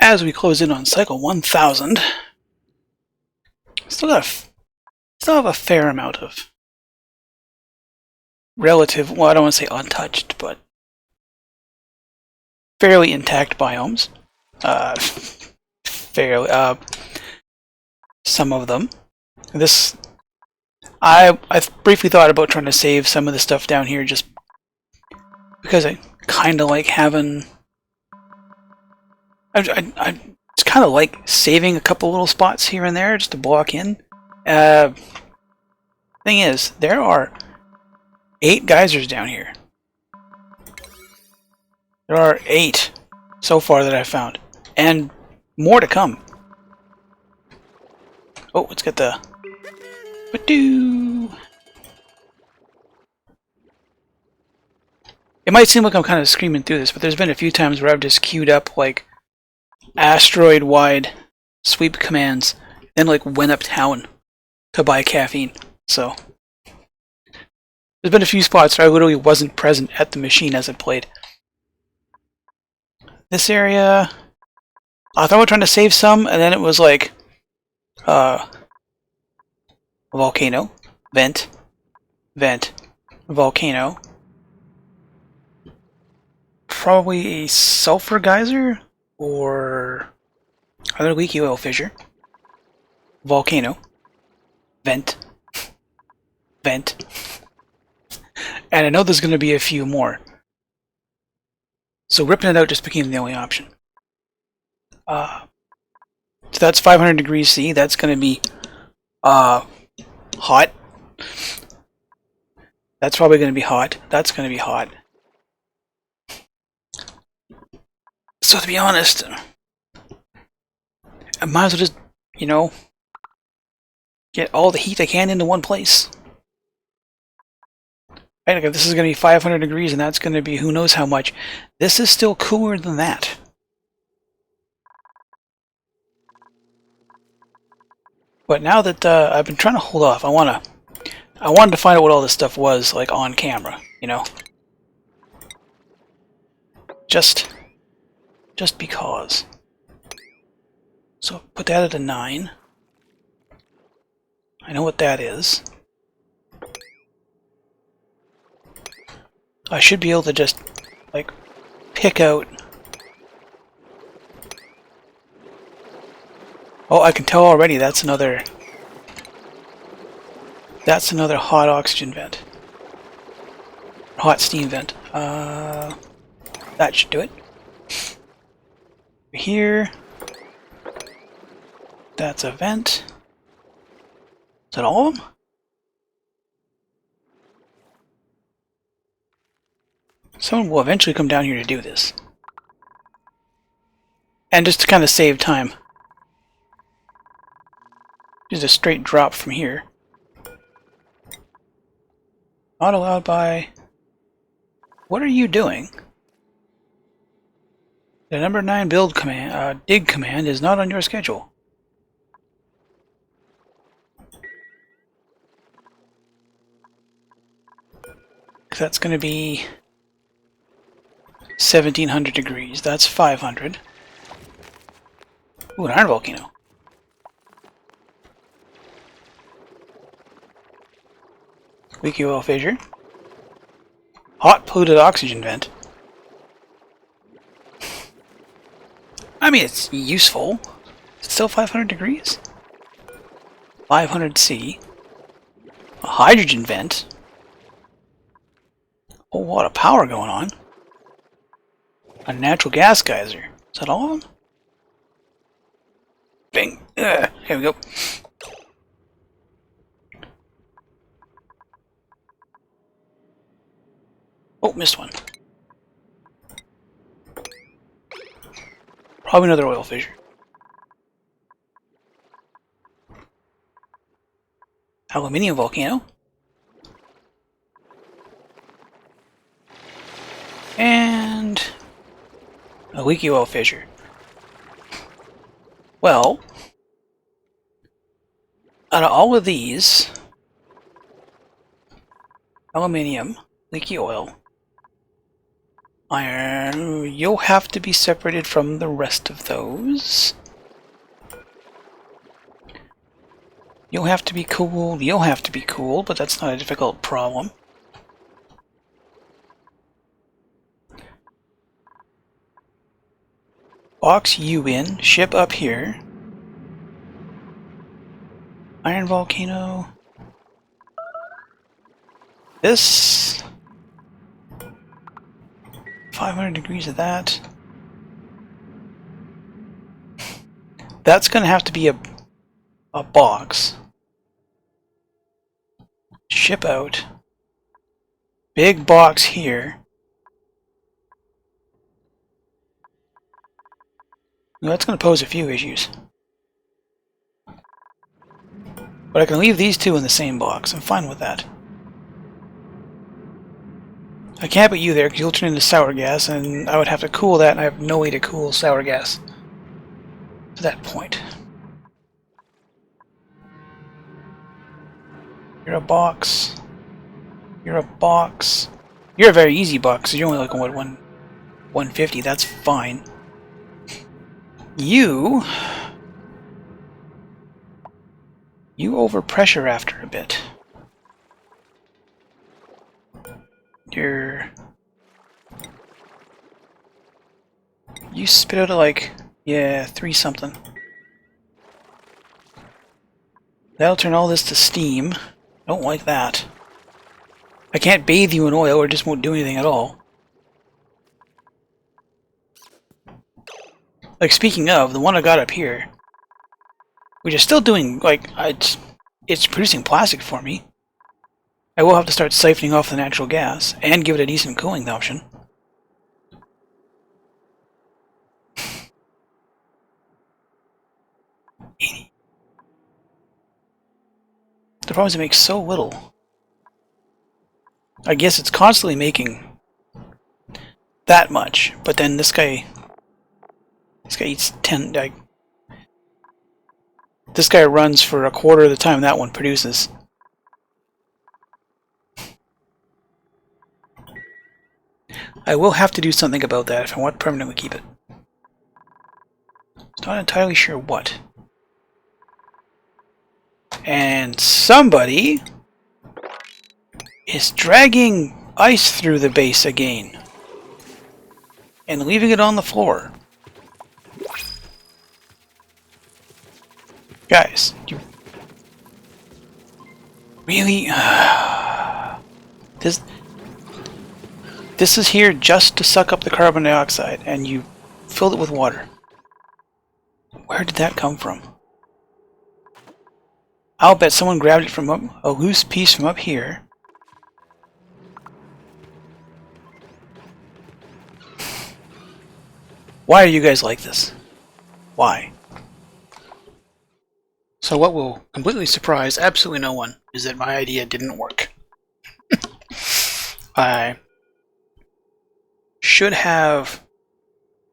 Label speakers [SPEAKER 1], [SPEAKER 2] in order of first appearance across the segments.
[SPEAKER 1] as we close in on cycle 1000. Still have a fair amount of relative, well, I don't want to say untouched, but fairly intact biomes. Fairly, some of them. This, I briefly thought about trying to save some of the stuff down here just because I kind of like having. I just kind of like saving a couple little spots here and there just to block in. Thing is, there are 8 geysers down here. There are 8 so far that I've found, and more to come. Oh, let's get the. Ba-doo! It might seem like I'm kind of screaming through this, but there's been a few times where I've just queued up like asteroid-wide sweep commands, then like went uptown to buy caffeine. So there's been a few spots where I literally wasn't present at the machine as it played. This area, I thought we were trying to save some, and then it was like volcano, vent, volcano. Probably a sulfur geyser or other leaky oil fissure. Volcano, vent. And I know there's going to be a few more. So ripping it out just became the only option. So that's 500 degrees C. That's going to be hot. That's probably going to be hot. That's going to be hot. So to be honest, I might as well just, get all the heat I can into one place. Right, like if this is going to be 500 degrees and that's going to be who knows how much, this is still cooler than that. But now that I've been trying to hold off, I wanted to find out what all this stuff was like on camera, Just because. So put that at a 9. I know what that is. I should be able to just, like, pick out. Oh, I can tell already that's another hot oxygen vent. Hot steam vent. That should do it. Here. That's a vent. Is that all of them? Someone will eventually come down here to do this. And just to kind of save time. Just a straight drop from here. Not allowed by... What are you doing? The number 9 build command, dig command is not on your schedule. That's going to be 1700 degrees. That's 500. Ooh, an iron volcano. Leaky oil fissure. Hot polluted oxygen vent. I mean, it's useful. It's still 500 degrees. 500 C. A hydrogen vent. A whole lot of power going on. A natural gas geyser. Is that all of them? Bing. Here we go. Oh, missed one. Probably another oil fissure. Aluminium volcano. And a leaky oil fissure. Well, out of all of these, aluminium, leaky oil, Iron. You'll have to be separated from the rest of those. You'll have to be cool. You'll have to be cool, but that's not a difficult problem. Box you in. Ship up here. Iron volcano. This. 500 degrees of that. That's going to have to be a box. Ship out. Big box here. Now that's going to pose a few issues. But I can leave these two in the same box. I'm fine with that. I can't put you there because you'll turn into sour gas, and I would have to cool that, and I have no way to cool sour gas to that point. You're a box. You're a box. You're a very easy box. You're only like what 150. That's fine. You overpressure after a bit. You spit out like 3 something. That'll turn all this to steam. Don't like that. I can't bathe you in oil or it just won't do anything at all. Like, speaking of, the one I got up here, which is still doing, like, it's producing plastic for me. I will have to start siphoning off the natural gas and give it a decent cooling option. The problem is it makes so little. I guess it's constantly making that much, but then this guy eats 10. This guy runs for a quarter of the time that one produces. I will have to do something about that if I want to permanently keep it. Not entirely sure what. And somebody is dragging ice through the base again and leaving it on the floor. Guys, you really? This is here just to suck up the carbon dioxide, and you filled it with water. Where did that come from? I'll bet someone grabbed it from a loose piece from up here. Why are you guys like this? Why? So what will completely surprise absolutely no one is that my idea didn't work. I should have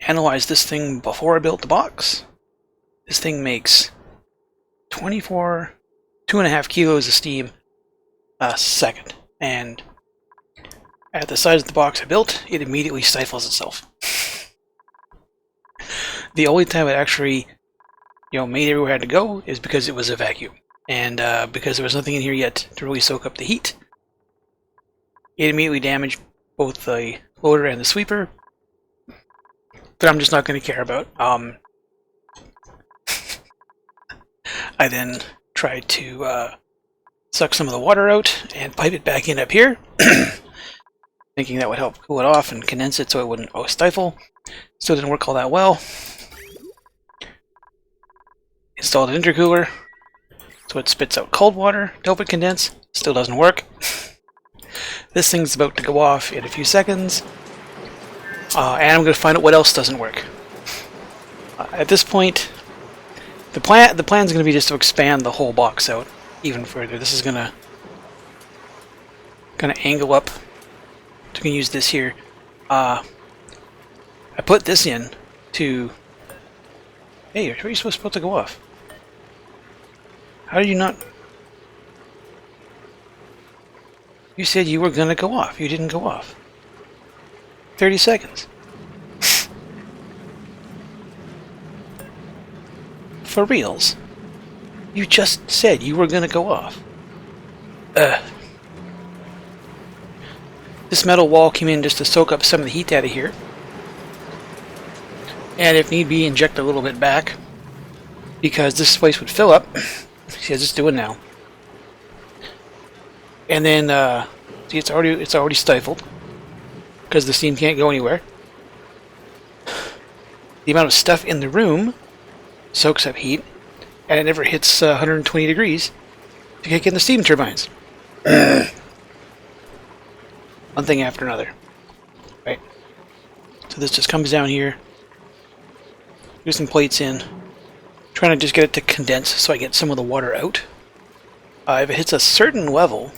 [SPEAKER 1] analyzed this thing before I built the box. This thing makes 2.5 kilos of steam a second, and at the size of the box I built, it immediately stifles itself. The only time it actually, made everywhere it had to go is because it was a vacuum, and because there was nothing in here yet to really soak up the heat. It immediately damaged both the loader and the sweeper, that I'm just not going to care about. I then tried to suck some of the water out and pipe it back in up here, thinking that would help cool it off and condense it so it wouldn't stifle. Still didn't work all that well. Installed an intercooler, so it spits out cold water to help it condense. Still doesn't work. This thing's about to go off in a few seconds, and I'm going to find out what else doesn't work. At this point, the plan's going to be just to expand the whole box out even further. This is going to angle up. So we can use this here. I put this in to. Hey, how are you supposed to go off? How did you not? You said you were going to go off. You didn't go off. 30 seconds. For reals. You just said you were gonna go off. This metal wall came in just to soak up some of the heat out of here. And if need be, inject a little bit back. Because this place would fill up. See, as it's doing now. And then, see, it's already stifled. Because the steam can't go anywhere. The amount of stuff in the room soaks up heat, and it never hits 120 degrees to kick in the steam turbines. One thing after another. Right. So this just comes down here. Do some plates in. Trying to just get it to condense so I get some of the water out. If it hits a certain level,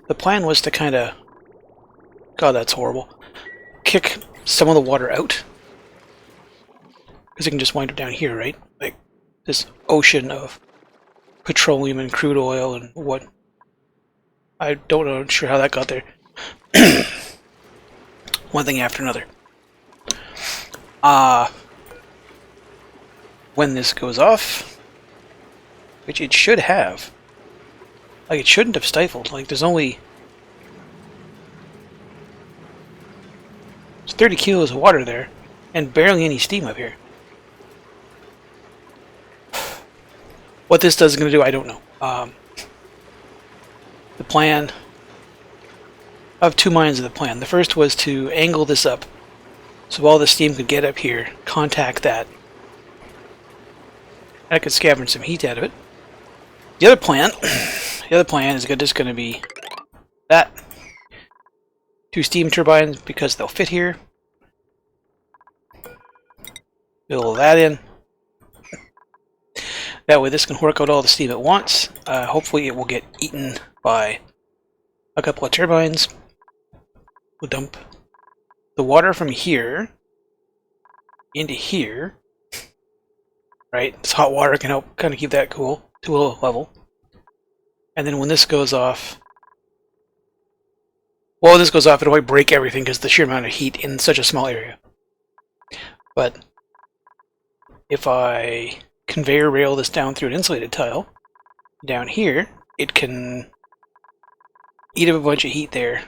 [SPEAKER 1] the plan was to kind of... God, that's horrible. Kick some of the water out. Because it can just wind up down here, right? Like this ocean of petroleum and crude oil and what... I don't know, I'm sure how that got there. One thing after another. When this goes off, which it should have, like it shouldn't have stifled, like there's 30 kilos of water there, and barely any steam up here. What this does is going to do, I don't know. The plan, I have two minds of the plan. The first was to angle this up, so all the steam could get up here, contact that, I could scavenge some heat out of it. The other plan is just going to be that. 2 steam turbines because they'll fit here. Fill that in. That way this can work out all the steam at once. Hopefully it will get eaten by a couple of turbines. We'll dump the water from here into here. Right, this hot water can help kind of keep that cool to a low level. And then when this goes off, well, when this goes off, it'll probably break everything because the sheer amount of heat in such a small area. But if I conveyor rail this down through an insulated tile, down here, it can eat up a bunch of heat there.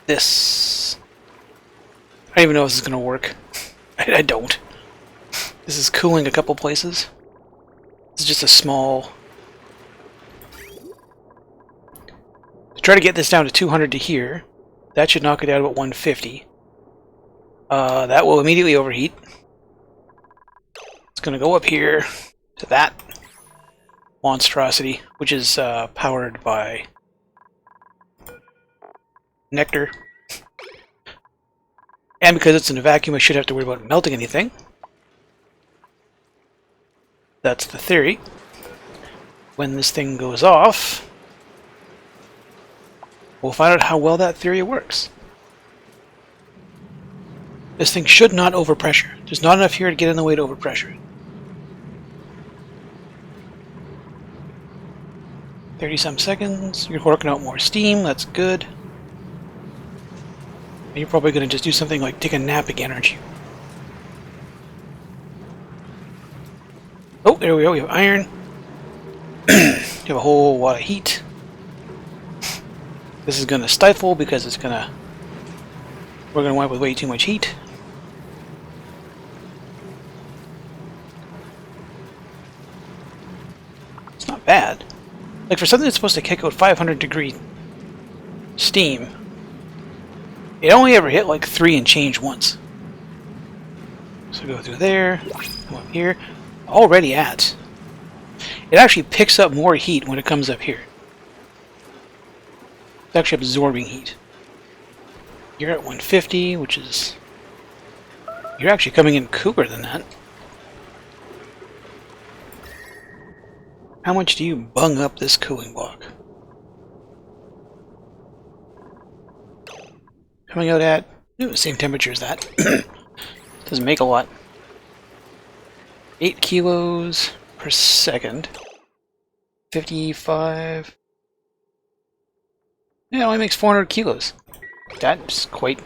[SPEAKER 1] This, I don't even know if this is going to work. I don't. This is cooling a couple places. This is just a small... To try to get this down to 200 to here, that should knock it down to about 150. That will immediately overheat. It's going to go up here to that monstrosity, which is powered by nectar. And because it's in a vacuum, I should have to worry about melting anything. That's the theory. When this thing goes off, we'll find out how well that theory works. This thing should not overpressure. There's not enough here to get in the way to overpressure it. 30-some seconds. You're working out more steam. That's good. And you're probably going to just do something like take a nap again, aren't you? Oh, there we go. We have iron. You have a whole lot of heat. This is going to stifle because it's going to... We're going to wind up with way too much heat. It's not bad. Like for something that's supposed to kick out 500-degree steam, it only ever hit like 3 and change once. So go through there, come up here. Already at. It actually picks up more heat when it comes up here. It's actually absorbing heat. You're at 150, which is... You're actually coming in cooler than that. How much do you bung up this cooling block? Coming out at the same temperature as that. Doesn't make a lot. 8 kilos per second. 55. Yeah, it only makes 400 kilos. It's quite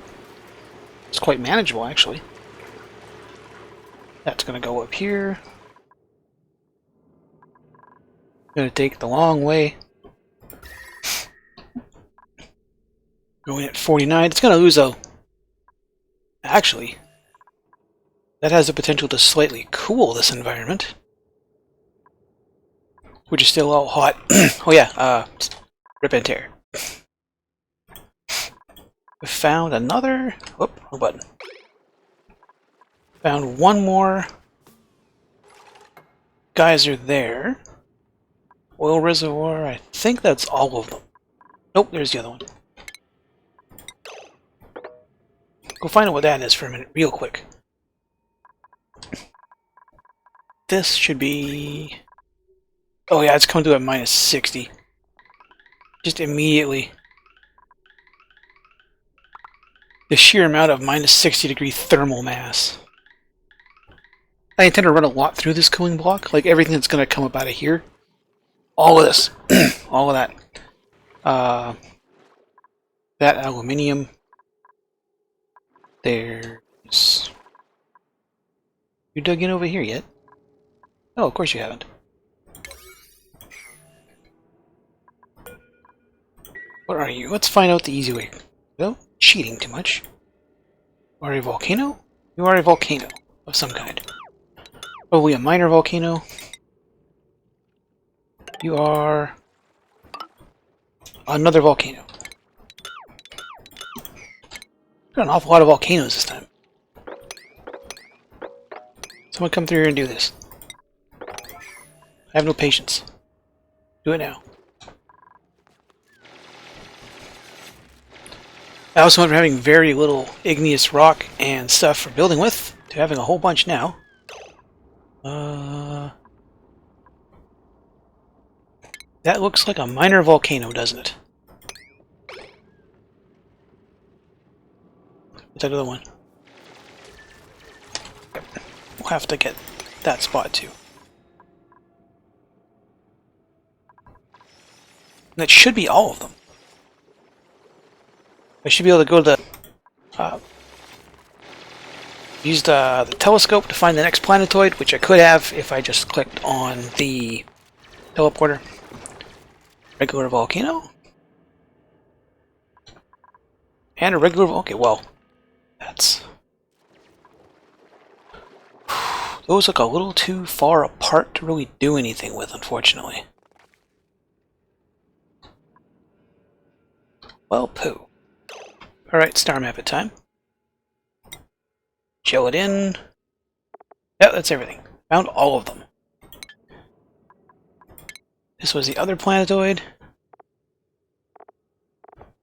[SPEAKER 1] manageable, actually. That's gonna go up here. Gonna take the long way. Going at 49. It's gonna lose though. Actually, that has the potential to slightly cool this environment, which is still all hot. Oh yeah, rip and tear. We found another. Whoop, wrong button. Found one more geyser there. Oil reservoir. I think that's all of them. Nope, there's the other one. Go find out what that is for a minute, real quick. This should be... Oh yeah, it's coming to a minus 60. Just immediately. The sheer amount of minus 60-degree thermal mass. I intend to run a lot through this cooling block, like everything that's going to come up out of here. All of this. All of that. That aluminium. There's... You dug in over here yet? Oh, of course you haven't. What are you? Let's find out the easy way. No, cheating too much. You are a volcano? You are a volcano of some kind. Probably a minor volcano. You are another volcano. Got an awful lot of volcanoes this time. Someone come through here and do this. I have no patience. Do it now. I also went from having very little igneous rock and stuff for building with to having a whole bunch now. That looks like a minor volcano, doesn't it? What's that other one? Yep. We'll have to get that spot too. And that should be all of them. I should be able to go to the... use the telescope to find the next planetoid, which I could have if I just clicked on the teleporter. Regular volcano? And a regular... Okay, well... That's... Those look a little too far apart to really do anything with, unfortunately. Well, poo. Alright, star map at time. Chill it in. Yeah, that's everything. Found all of them. This was the other planetoid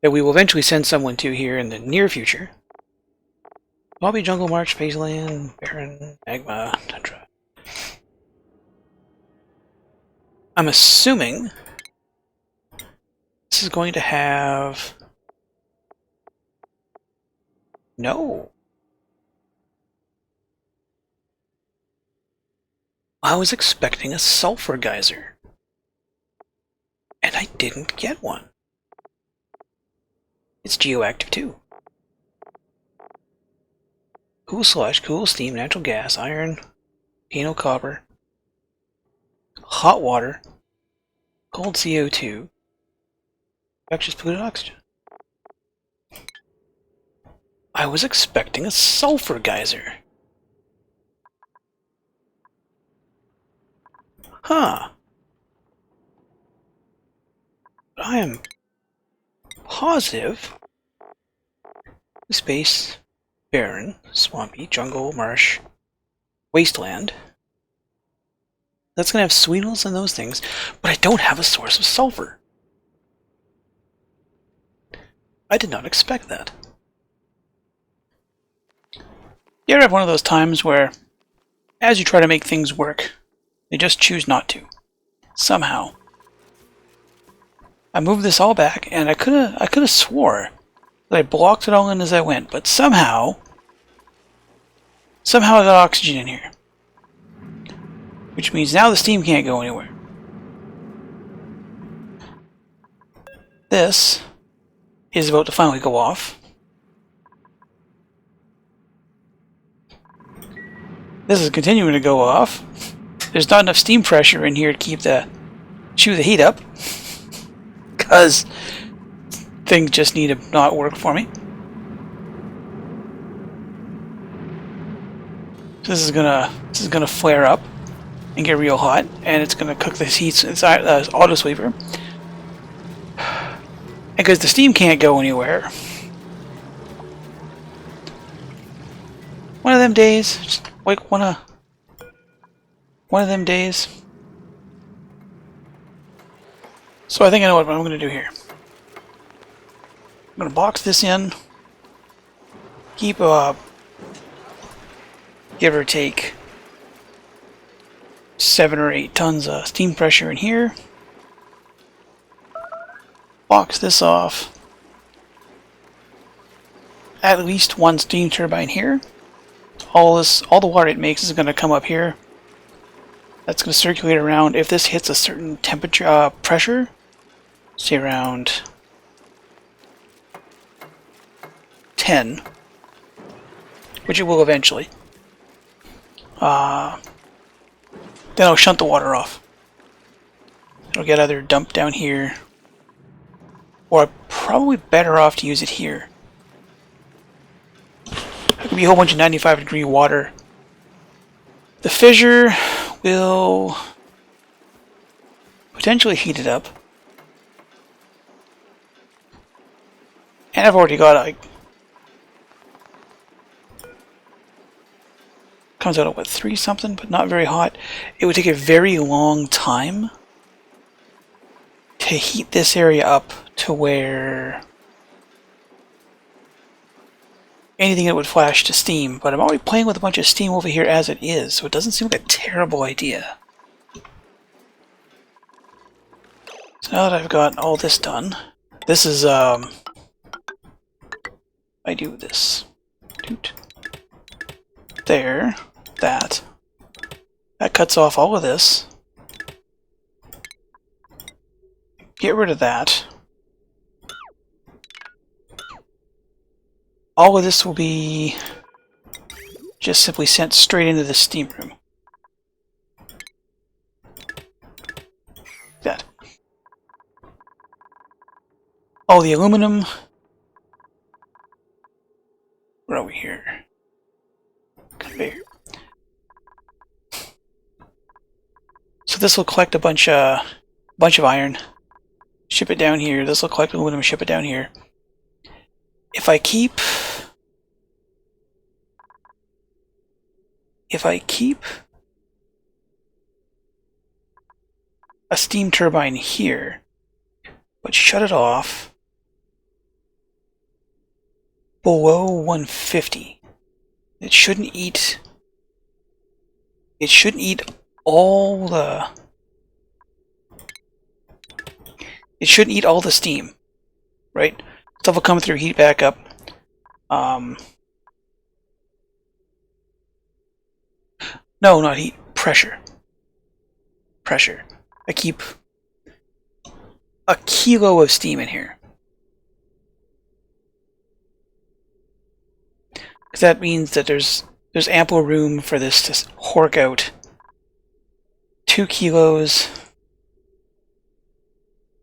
[SPEAKER 1] that we will eventually send someone to here in the near future. Bobby, Jungle March, Phaseland, Barren, Magma, Tundra. I'm assuming this is going to have... No. I was expecting a sulfur geyser. And I didn't get one. It's geoactive too. Cool slush, cool steam, natural gas, iron, volcano copper, hot water, cold CO2, infectious polluted oxygen. I was expecting a sulfur geyser. Huh. But I am positive space, barren, swampy, jungle, marsh, wasteland. That's going to have sweetles and those things, but I don't have a source of sulfur. I did not expect that. You ever have one of those times where, as you try to make things work, they just choose not to? Somehow. I moved this all back, and I could have swore that I blocked it all in as I went, but somehow I got oxygen in here. Which means now the steam can't go anywhere. This is about to finally go off. This is continuing to go off. There's not enough steam pressure in here to keep chew the heat up, because things just need to not work for me. So this is gonna flare up and get real hot, and it's gonna cook this heat inside auto sweeper. And because the steam can't go anywhere, one of them days, just like one of them days. So I think I know what I'm gonna do here. I'm gonna box this in, keep give or take 7 or 8 tons of steam pressure in here. Box this off. At least one steam turbine here. All the water it makes is going to come up here. That's going to circulate around. If this hits a certain temperature, pressure, say around 10, which it will eventually, then I'll shunt the water off. It'll get either dumped down here, or I'm probably better off to use it here. There could be a whole bunch of 95-degree water. The fissure will potentially heat it up. And I've already got like, comes out at what, 3 something, but not very hot. It would take a very long time to heat this area up to where anything that would flash to steam, but I'm already playing with a bunch of steam over here as it is, so it doesn't seem like a terrible idea. So now that I've got all this done, this is, I do this. There, that cuts off all of this. Get rid of that. All of this will be just simply sent straight into the steam room. That. All the aluminum. Where are we here? Conveyor. So this will collect a bunch of iron. Ship it down here. This will collect aluminum. Ship it down here. If I keep a steam turbine here, but shut it off below 150, it shouldn't eat all the steam, right? Stuff will come through, heat back up. No, not heat. Pressure. I keep a kilo of steam in here. Because that means that there's ample room for this to hork out 2 kilos.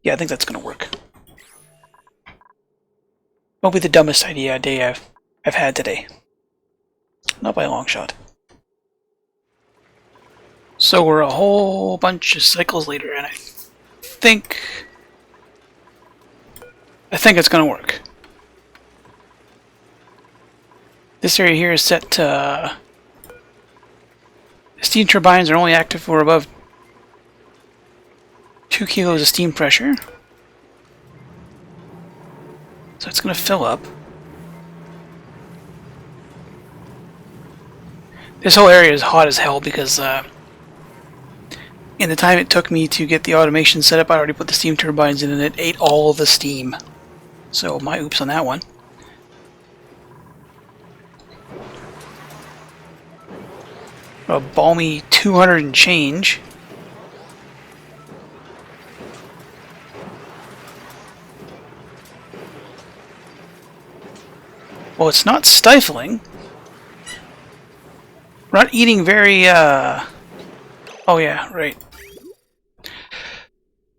[SPEAKER 1] Yeah, I think that's going to work. Won't be the dumbest idea I've had today. Not by a long shot. So we're a whole bunch of cycles later, and I think it's going to work. This area here is set to... steam turbines are only active for above 2 kilos of steam pressure. So it's going to fill up. This whole area is hot as hell because in the time it took me to get the automation set up, I already put the steam turbines in and it ate all the steam. So my oops on that one. A balmy 200 and change. Well, it's not stifling. We're not eating very, Oh yeah, right.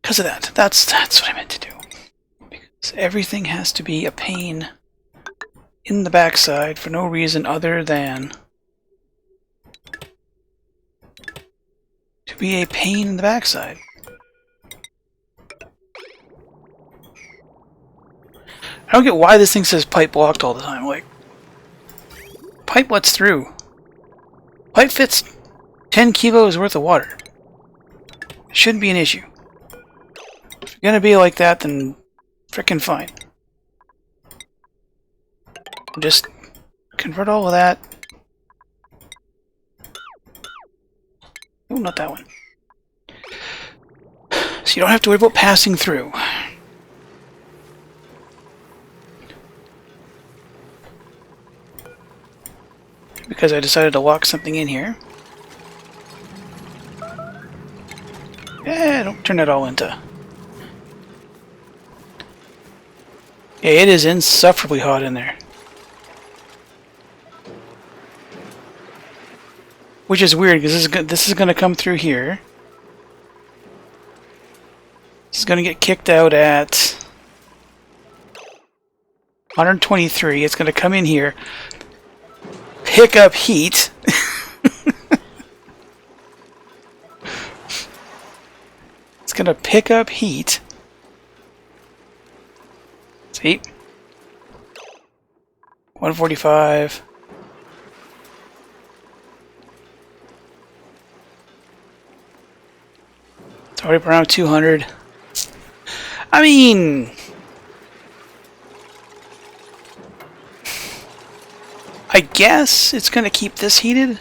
[SPEAKER 1] Because of that. That's what I meant to do. Because everything has to be a pain in the backside for no reason other than to be a pain in the backside. I don't get why this thing says pipe blocked all the time. Like, pipe lets through. Pipe fits 10 kilos worth of water. It shouldn't be an issue. If you're gonna be like that, then frickin' fine. Just convert all of that. Oh, not that one. So you don't have to worry about passing through. Because I decided to lock something in here. Don't turn that all into... Yeah, it is insufferably hot in there. Which is weird, because this is going to come through here. This is going to get kicked out at 123. It's going to come in here, pick up heat. It's going to pick up heat. See? 145. It's already around 200. I mean... I guess it's going to keep this heated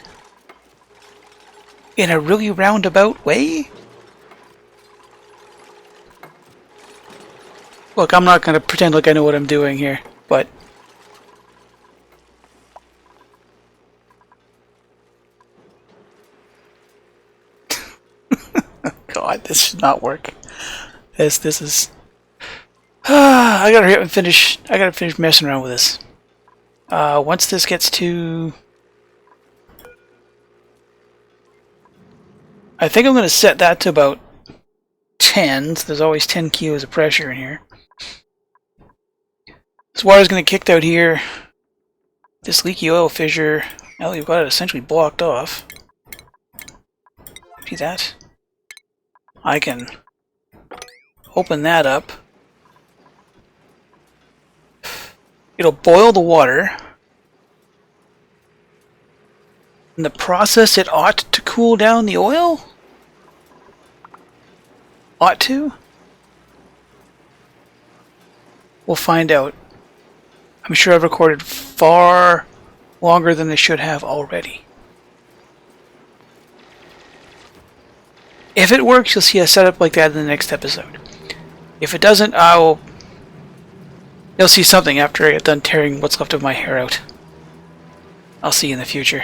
[SPEAKER 1] in a really roundabout way. Look, I'm not going to pretend like I know what I'm doing here, but... God, this should not work. This is... I gotta finish messing around with this. Once this gets to... I think I'm going to set that to about 10. So there's always 10 kilos of pressure in here. This water's going to get kicked out here. This leaky oil fissure, now that you've got it essentially blocked off. See that? I can open that up. It'll boil the water. In the process, it ought to cool down the oil? Ought to? We'll find out. I'm sure I've recorded far longer than I should have already. If it works, you'll see a setup like that in the next episode. If it doesn't, you'll see something after I get done tearing what's left of my hair out. I'll see you in the future.